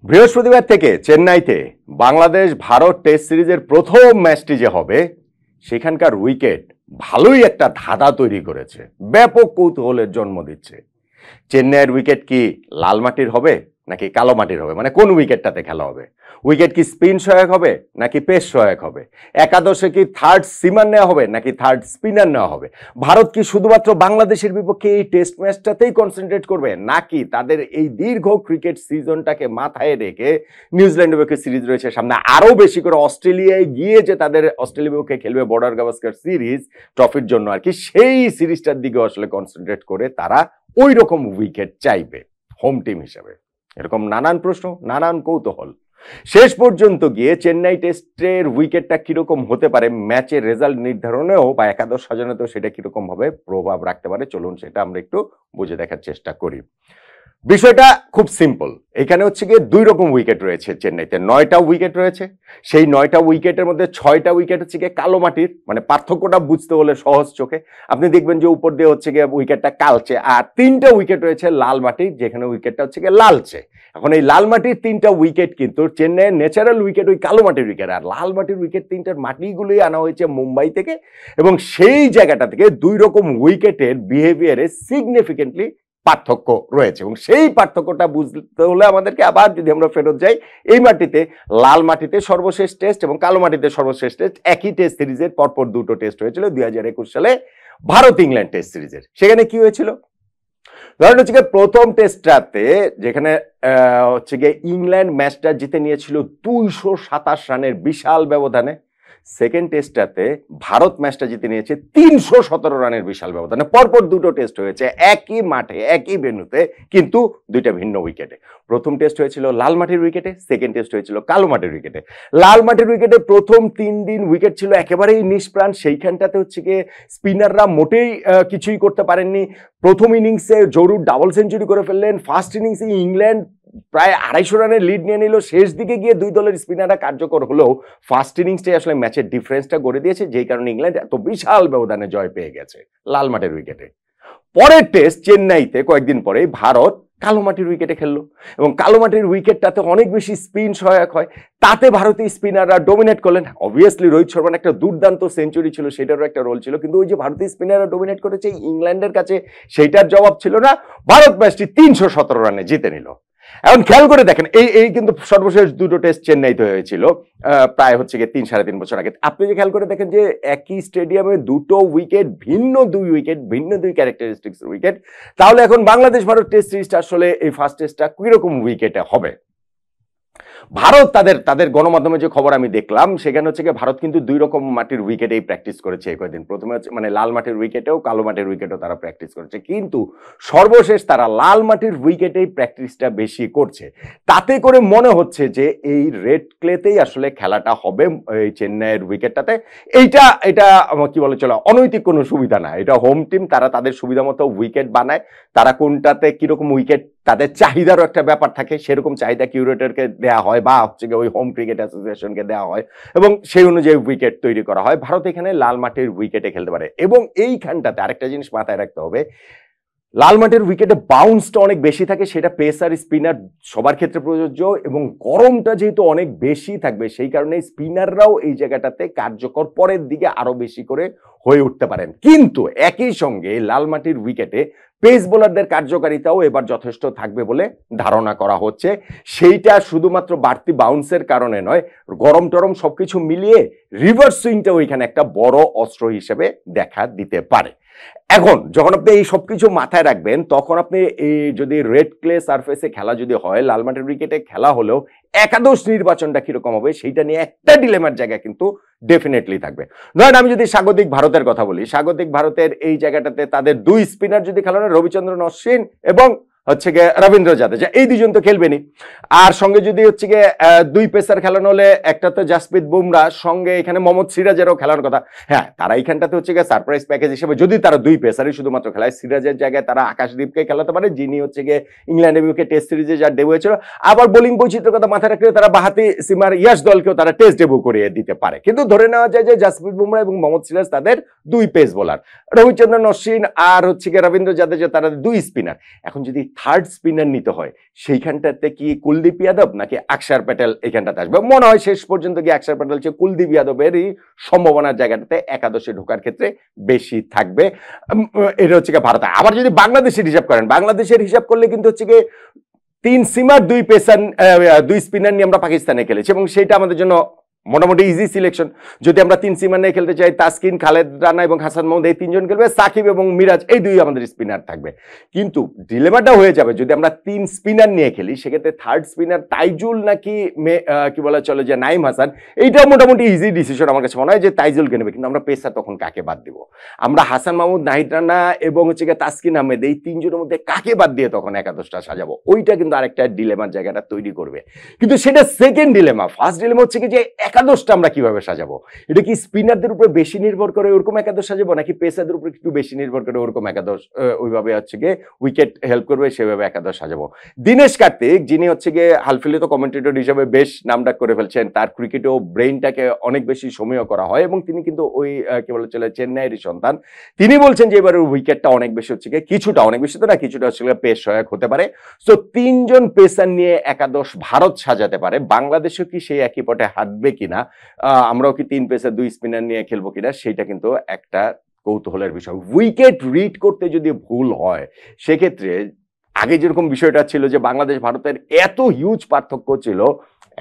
বৃহস্পতিবার থেকে চেন্নাইতে বাংলাদেশ ভারত টেস্ট সিরিজের প্রথম ম্যাচটি যে হবে সেখানকার উইকেট ভালোই একটা ধাঁধা তৈরি করেছে, ব্যাপক কৌতূহলের জন্ম দিচ্ছে। চেন্নাইয়ের উইকেট কি লাল মাটির হবে নাকি কালো মাটির হবে, মানে কোন উইকেটটাতে খেলা হবে? উইকেট কি স্পিন সহায়ক হবে নাকি পেস সহায়ক হবে? একাদশে কি থার্ড সিমার নেওয়া হবে নাকি থার্ড স্পিনার নেওয়া হবে? ভারত কি শুধুমাত্র বাংলাদেশের বিপক্ষে এই টেস্ট ম্যাচটাতেই কনসেন্ট্রেট করবে নাকি তাদের এই দীর্ঘ ক্রিকেট সিজনটাকে মাথায় রেখে নিউজিল্যান্ডের বিপক্ষে সিরিজ রয়েছে সামনে, আরো বেশি করে অস্ট্রেলিয়ায় গিয়ে যে তাদের অস্ট্রেলিয়ার বিপক্ষে খেলবে বর্ডার গাভাস্কার সিরিজ ট্রফির জন্য আর কি, সেই সিরিজটার দিকে আসলে কনসেন্ট্রেট করে তারা ওই রকম উইকেট চাইবে হোম টিম হিসেবে? এরকম নানান প্রশ্ন, নানান কৌতূহল। শেষ পর্যন্ত গিয়ে চেন্নাই টেস্টের উইকেটটা কিরকম হতে পারে ম্যাচের রেজাল্ট নির্ধারণেও বা একাদশ সাজানোতেও সেটা কিরকম ভাবে প্রভাব রাখতে পারে, চলুন সেটা আমরা একটু বুঝে দেখার চেষ্টা করি। বিষয়টা খুব সিম্পল। এখানে হচ্ছে গিয়ে দুই রকম উইকেট রয়েছে চেন্নাইতে, 9টা উইকেট রয়েছে। সেই 9টা উইকেটের মধ্যে 6টা উইকেট হচ্ছে গিয়ে কালো মাটির, মানে পার্থক্যটা বুঝতে হলে সহজ চোখে আপনি দেখবেন যে উপর দিয়ে হচ্ছে গিয়ে উইকেটটা কালচে, আর 3টা উইকেট রয়েছে লাল মাটির, যেখানে উইকেটটা হচ্ছে গিয়ে লালচে। এখন এই লাল মাটির 3টা উইকেট কিন্তু চেন্নাইয়ের ন্যাচারাল উইকেট ওই কালো মাটির উইকেট, আর লাল মাটির উইকেট 3টার মাটিগুলোই আনা হয়েছে মুম্বাই থেকে, এবং সেই জায়গাটা থেকে দুই রকম উইকেটের বিহেভিয়ারে সিগনিফিকেন্টলি পার্থক্য রয়েছে। এবং সেই পার্থক্যটা বুঝতে হলে আমাদেরকে আবার যদি আমরা ফেরত যাই এই মাটিতে, লাল মাটিতে সর্বশেষ টেস্ট এবং কালো মাটিতে সর্বশেষ টেস্ট, একই টেস্ট সিরিজের পরপর দুটো টেস্ট হয়েছিল 2021 সালে ভারত ইংল্যান্ড টেস্ট সিরিজের। সেখানে কি হয়েছিল? ধরেন হচ্ছে গিয়ে প্রথম টেস্টটাতে যেখানে হচ্ছে গিয়ে ইংল্যান্ড ম্যাচটা জিতে নিয়েছিল 227 রানের বিশাল ব্যবধানে, সেকেন্ড টেস্টটাতে ভারত ম্যাচটা জিতে নিয়েছে 317 রানের বিশাল ব্যবধানে। পরপর দুটো টেস্ট হয়েছে একই মাঠে একই ভেন্যুতে, কিন্তু দুইটা ভিন্ন উইকেটে। প্রথম টেস্ট হয়েছিল লাল মাটির উইকেটে, সেকেন্ড টেস্ট হয়েছিল কালো মাটির উইকেটে। লাল মাটির উইকেটে প্রথম 3 দিন উইকেট ছিল একেবারেই নিষ্প্রাণ, সেইখানটাতে হচ্ছে গিয়ে স্পিনাররা মোটেই কিছুই করতে পারেননি। প্রথম ইনিংসে জরুর ডাবল সেঞ্চুরি করে ফেললেন, ফার্স্ট ইনিংসে ইংল্যান্ড প্রায় 250 রানের লিড নিয়ে নিল, শেষ দিকে গিয়ে দুই দলের স্পিনাররা কার্যকর হলেও ফার্স্ট ইনিংসটাই আসলে ম্যাচের ডিফারেন্সটা গড়ে দিয়েছে, যেই কারণে ইংল্যান্ড এত বিশাল ব্যবধানে জয় পেয়ে গেছে লাল মাটির উইকেটে। পরের টেস্ট চেন্নাইতে কয়েকদিন পরে ভারত কালো মাটির উইকেটে খেললো, এবং কালো মাটির উইকেটটাতে অনেক বেশি স্পিন সহায়ক হয়, তাতে ভারতীয় স্পিনাররা ডোমিনেট করলেন। অবভিয়াসলি রোহিত শর্মার একটা দুর্দান্ত সেঞ্চুরি ছিল, সেটারও একটা রোল ছিল, কিন্তু ওই যে ভারতীয় স্পিনাররা ডোমিনেট করেছে ইংল্যান্ডের কাছে, সেইটার জবাব ছিল না। ভারত ম্যাচটি 317 রানে জিতে নিল। এখন খেয়াল করে দেখেন, এই কিন্তু সর্বশেষ দুটো টেস্ট চেন্নাইতে হয়েছিল প্রায় হচ্ছে গিয়ে 3-3.5 বছর আগে। আপনি যে খেয়াল করে দেখেন যে একই স্টেডিয়ামে দুটো উইকেট, ভিন্ন দুই উইকেট, ভিন্ন দুই ক্যারেক্টারিস্টিক্স উইকেট, তাহলে এখন বাংলাদেশ ভারত টেস্ট সিরিজটা আসলে এই ফার্স্ট টেস্টটা কিরকম উইকেটে হবে? ভারত তাদের গণমাধ্যমে যে খবর আমি দেখলাম সেখানে হচ্ছে গিয়ে ভারত কিন্তু দুই রকম মাটির উইকেটেই প্র্যাকটিস করেছে এই কয়েকদিন। প্রথমে হচ্ছে মানে লাল মাটির উইকেটেও কালো মাটির উইকেটেও তারা প্র্যাকটিস করেছে, কিন্তু সর্বশেষ তারা লাল মাটির উইকেটেই প্র্যাকটিসটা বেশি করছে। তাতে করে মনে হচ্ছে যে এই রেড ক্লেতেই আসলে খেলাটা হবে এই চেন্নাইয়ের উইকেটটাতে। এটা কি বলে চলো অনৈতিক কোনো সুবিধা না, এটা হোম টিম, তারা তাদের সুবিধা মতো উইকেট বানায়, তারা কোনটাতে কিরকম উইকেট তাদের চাহিদারও একটা ব্যাপার থাকে, সেরকম চাহিদা কিউরেটরকে দেওয়া হয় বা হচ্ছে ওই হোম ক্রিকেট অ্যাসোসিয়েশনকে দেওয়া হয়, এবং সেই অনুযায়ী উইকেট তৈরি করা হয়। ভারত এখানে লাল মাটির উইকেটে খেলতে পারে, এবং এইখানটাতে আরেকটা জিনিস মাথায় রাখতে হবে, লাল মাটির উইকেটে বাউন্সটা অনেক বেশি থাকে, সেটা পেসার স্পিনার সবার ক্ষেত্রে প্রযোজ্য, এবং গরমটা যেহেতু অনেক বেশি থাকবে সেই কারণে স্পিনাররাও এই জায়গাটাতে কার্যকর পরের দিকে আরো বেশি করে হয়ে উঠতে পারেন। কিন্তু একই সঙ্গে লাল মাটির উইকেটে পেস বোলারদের কার্যকারিতাও এবার যথেষ্ট থাকবে বলে ধারণা করা হচ্ছে। সেইটা শুধুমাত্র বাড়তি বাউন্সের কারণে নয়, গরম টরম সবকিছু মিলিয়ে রিভার্স সুইংটা ওইখানে একটা বড় অস্ত্র হিসেবে দেখা দিতে পারে। এখন যখন আপনি এই সবকিছু মাথায় রাখবেন, তখন আপনি এই যদি রেড ক্লে সারফেসে খেলা যদি হয়, লাল মাটির উইকেটে খেলা হলেও একাদশ নির্বাচনটা কিরকম হবে সেইটা নিয়ে একটা ডিলেমার জায়গা কিন্তু ডেফিনেটলি থাকবে। ধরেন আমি যদি স্বাগতিক ভারতের কথা বলি, স্বাগতিক ভারতের এই জায়গাটাতে তাদের দুই স্পিনার যদি খেলানো, রবিচন্দ্রন অশ্বিন এবং হচ্ছে গিয়ে রবীন্দ্র জাদেজা, এই দুজন তো খেলবেনি, আর সঙ্গে যদি হচ্ছে গিয়ে দুই পেসার খেলানো হলে একটা তো জাসপ্রীত বুমরা, সঙ্গে এখানে মোহাম্মদ সিরাজেরও খেলার কথা। হ্যাঁ, তারা এইখানটাতে হচ্ছে গিয়ে সারপ্রাইজ প্যাকেজ হিসেবে যদি তারা দুই পেসারই শুধুমাত্র খেলায়, সিরাজের জায়গায় তারা আকাশদীপকে খেলাতে পারে, যিনি হচ্ছে গিয়ে ইংল্যান্ডের বিপক্ষে টেস্ট সিরিজে যার ডেবু হয়েছিল। আবার বোলিং বৈচিত্র্যের কথা মাথায় রাখলে তারা বাহাতি সিমার ইয়াশ দলকেও তারা টেস্ট ডেবু করিয়ে দিতে পারে। কিন্তু ধরে নেওয়া যায় যে জাসপ্রীত বুমরা এবং মোহাম্মদ সিরাজ তাদের দুই পেস বোলার, রবিচন্দ্রন অশ্বিন আর হচ্ছে গিয়ে রবীন্দ্র জাদেজা তারা দুই স্পিনার। এখন যদি থার্ড স্পিনার নিতে হয়, সেইখানটাতে কি কুলদীপ যাদব নাকি অক্ষর প্যাটেল এখানটাতে আসবে? মনে হয় শেষ পর্যন্ত কি অক্ষর প্যাটেল চেয়ে কুলদীপ যাদবেরই সম্ভাবনার জায়গাটাতে একাদশে ঢোকার ক্ষেত্রে বেশি থাকবে। এটা হচ্ছে কি ভারত। আবার যদি বাংলাদেশের হিসাব করেন, বাংলাদেশের হিসাব করলে কিন্তু হচ্ছে কি 3 সিমার 2 পেসার 2 স্পিনার নিয়ে আমরা পাকিস্তানে খেলেছি এবং সেটা আমাদের জন্য মোটামুটি ইজি সিলেকশন। যদি আমরা 3 সিমার নিয়ে খেলতে চাই, তাসকিন, খালেদ রানা এবং হাসান মাহমুদ এই 3 জন খেলবে, সাকিব এবং মিরাজ এই 2 আমাদের স্পিনার থাকবে। কিন্তু ডিলেমাটা হয়ে যাবে যদি আমরা 3 স্পিনার নিয়ে খেলি, সেক্ষেত্রে থার্ড স্পিনার তাইজুল নাকি কি বলা চলে যে নাইম হাসান, এইটাও মোটামুটি ইজি ডিসিশন আমার কাছে মনে হয় যে তাইজুলকে নেবে। কিন্তু আমরা পেসার তখন কাকে বাদ দিব? আমরা হাসান মাহমুদ, নাহিদ রানা এবং হচ্ছে তাসকিন আহমেদ এই 3 জনের মধ্যে কাকে বাদ দিয়ে তখন একাদশটা সাজাবো? ওইটা কিন্তু আরেকটা ডিলেমার জায়গাটা তৈরি করবে। কিন্তু সেটা সেকেন্ড ডিলেমা। ফার্স্ট ডিলেমা হচ্ছে কি যে একাদশটা আমরা কিভাবে সাজাবো? এটা কি স্পিনারদের উপরে বেশি নির্ভর করে ওরকম একাদশ সাজাবো, নাকি পেসারদের উপরে একটু বেশি নির্ভর করে ওরকম একাদশ ওইভাবে হচ্ছে গিয়ে উইকেট হেল্প করবে সেভাবে একাদশ সাজাবো? দীনেশ কার্তিক, যিনি হচ্ছে গিয়ে হালফিলিত কমেন্টেটর হিসেবে বেশ নামডাক করে ফেলছেন, তার ক্রিকেটেও ব্রেইনটাকে অনেক বেশি সমীহ করা হয় এবং তিনি কিন্তু ওই কি বলে চলে চেন্নাইয়ের সন্তান। তিনি বলছেন যে এবারের উইকেটটা অনেক বেশি হচ্ছে গিয়ে কিছুটা, অনেক বেশি তো না, কিছুটা হচ্ছে পেস সহায়ক হতে পারে। সো 3 জন পেসার নিয়ে একাদশ ভারত সাজাতে পারে। বাংলাদেশও কি সেই একই পটে হাঁটবে কিনা, আমরাও কি 3 পেসার 2 স্পিনার নিয়ে খেলবো কিনা, সেটা কিন্তু একটা কৌতূহলের বিষয়। উইকেট রিড করতে যদি ভুল হয়, সেক্ষেত্রে আগে যেরকম বিষয়টা ছিল যে বাংলাদেশ ভারতের এত হিউজ পার্থক্য ছিল,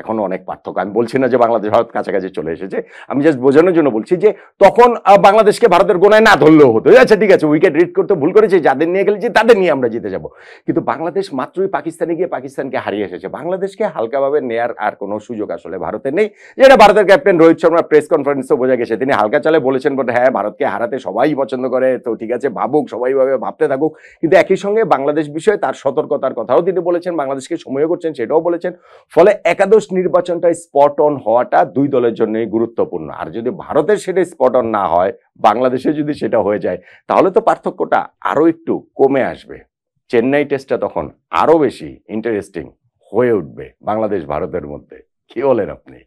এখনো অনেক পার্থক্য। আমি বলছি না যে বাংলাদেশ ভারত কাছাকাছি চলে এসেছে, আমি জাস্ট বোঝানোর জন্য বলছি যে তখন বাংলাদেশকে ভারতের গোনায় না ধরলেও হতো। আচ্ছা ঠিক আছে, উইকেট রিড করতে ভুল করেছে, যাদের নিয়ে খেলেছি তাদের নিয়ে আমরা জিতে যাব। কিন্তু বাংলাদেশ মাত্রই পাকিস্তানে গিয়ে পাকিস্তানকে হারিয়ে এসেছে। বাংলাদেশকে হালকাভাবে নেয়ার আর কোনো সুযোগ আসলে ভারতের নেই। যেটা ভারতের ক্যাপ্টেন রোহিত শর্মা প্রেস কনফারেন্সেও বোঝা গেছে, তিনি হালকা চালে বলেছেন বটে, হ্যাঁ ভারতকে হারাতে সবাই পছন্দ করে, তো ঠিক আছে ভাবুক, সবাই ভাবে ভাবতে থাকুক। কিন্তু একই সঙ্গে বাংলাদেশ বিষয়ে তার সতর্কতার কথাও তিনি বলেছেন, বাংলাদেশকে সময়ও করছেন সেটাও বলেছেন। ফলে একাদশ নির্বাচনটা স্পট অন হওয়াটা 2 দলের জন্যই গুরুত্বপূর্ণ। আর যদি ভারতের সেটা স্পট অন না হয়, বাংলাদেশে যদি সেটা হয়ে যায়, তাহলে তো পার্থক্যটা আরো একটু কমে আসবে। চেন্নাই টেস্টটা তখন আরো বেশি ইন্টারেস্টিং হয়ে উঠবে বাংলাদেশ ভারতের মধ্যে। কি বলেন আপনি?